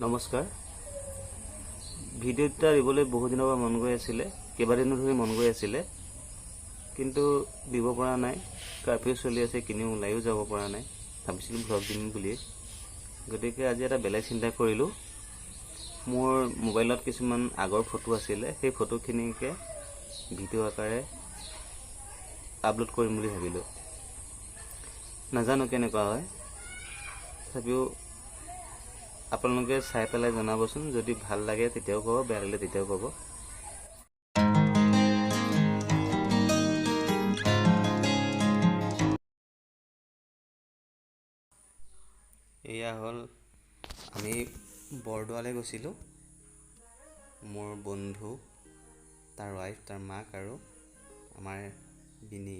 নমস্কাৰ। ভিডিঅ' এটা দিবলৈ বহু দিনৰ পৰা মন গৈ আছিলে, কেইবাদিনো ধৰি মন গৈ আছিলে, কিন্তু দিব পৰা নাই। কাৰ্ফিউ চলি আছে, কিনিও ওলাইও যাব পৰা নাই। ভাবিছিলোঁ ভ্লগ দিম বুলি, গতিকে আজি এটা বেলেগ চিন্তা কৰিলোঁ। মোৰ মোবাইলত কিছুমান আগৰ ফটো আছিলে, সেই ফটোখিনিকে ভিডিঅ' আকাৰে আপলোড কৰিম বুলি ভাবিলোঁ। নাজানো কেনেকুৱা হয়, তথাপিও আপোনালোকে চাই পেলাই জনাবচোন। যদি ভাল লাগে তেতিয়াও ক'ব, বেয়া লাগিলে তেতিয়াও ক'ব। এয়া হ'ল, আমি বৰদোৱালৈ গৈছিলোঁ। মোৰ বন্ধু, তাৰ ৱাইফ, তাৰ মাক আৰু আমাৰ বিনি।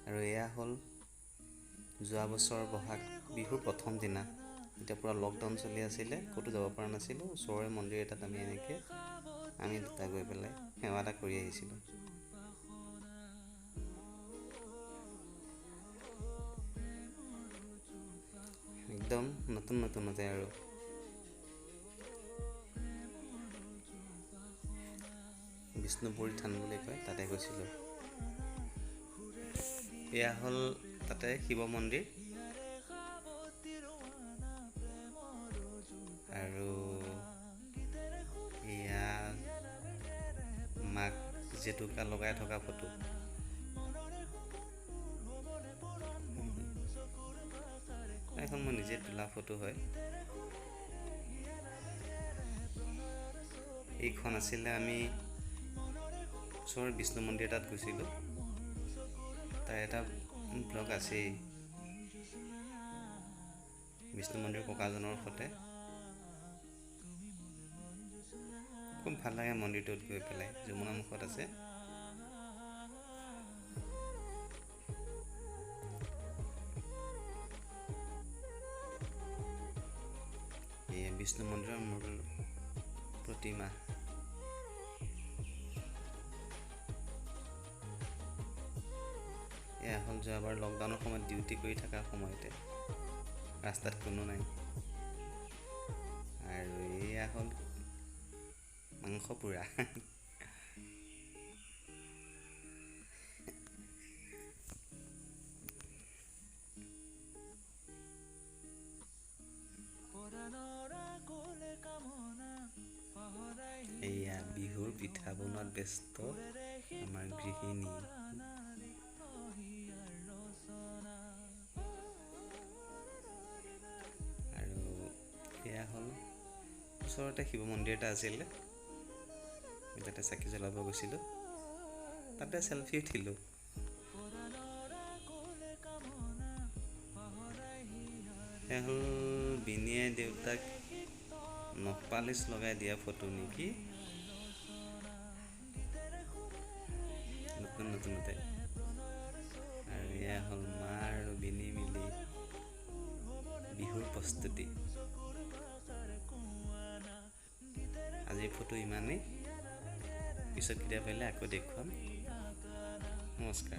আৰু এয়া হ'ল যোৱা বছৰ বহাগ বিহুৰ প্ৰথম দিনা। এতিয়া পূৰা লকডাউন চলি আছিলে, ক'তো যাব পৰা নাছিলোঁ। ওচৰৰে মন্দিৰ এটাত আমি দুটা গৈ পেলাই সেৱা এটা কৰি আহিছিলোঁ। একদম নতুনতে আৰু বিষ্ণুপুৰী থান বুলি কয়, তাতে গৈছিলোঁ। এয়া হ'ল তাতে শিৱ মন্দিৰ, আৰু এয়া মাক জেতুকা লগাই থকা ফটো। এখন মই নিজে তোলা ফটো হয়। এইখন আছিলে, আমি ওচৰৰ বিষ্ণু মন্দিৰ এটাত গৈছিলোঁ, তাৰ এটা ব্লগ আছেই, বিষ্ণু মন্দিৰ ককাজনৰ সৈতে। খুব ভাল লাগে মন্দিৰটোত গৈ পেলাই, যমুনা মুখত আছে। এই বিষ্ণু মন্দিৰৰ মূল প্ৰতিমা। এয়া হ'ল যোৱাবাৰ লকডাউনৰ সময়ত ডিউটি কৰি থকাৰ সময়তে, ৰাস্তাত কোনো নাই। আৰু এয়া হ'ল মাংস পোৰা। এয়া বিহুৰ পিঠা বনোৱাত ব্যস্ত আমাৰ গৃহিণী। আৰু এয়া হ'ল ওচৰতে শিৱ মন্দিৰ এটা আছিলে, তাতে চাকি জ্বলাব গৈছিলোঁ, তাতে চেলফি উঠিলোঁ। এয়া হ'ল বিনিয়ে দেউতাক নখপালিচ লগাই দিয়া ফটো নেকি, নতুনতে। আৰু এয়া হ'ল মা আৰু বিনি মিলি বিহুৰ প্ৰস্তুতি। আজিৰ ফটো ইমানেই, পিছত কেতিয়া পাৰিলে আকৌ দেখুৱাম। নমস্কাৰ।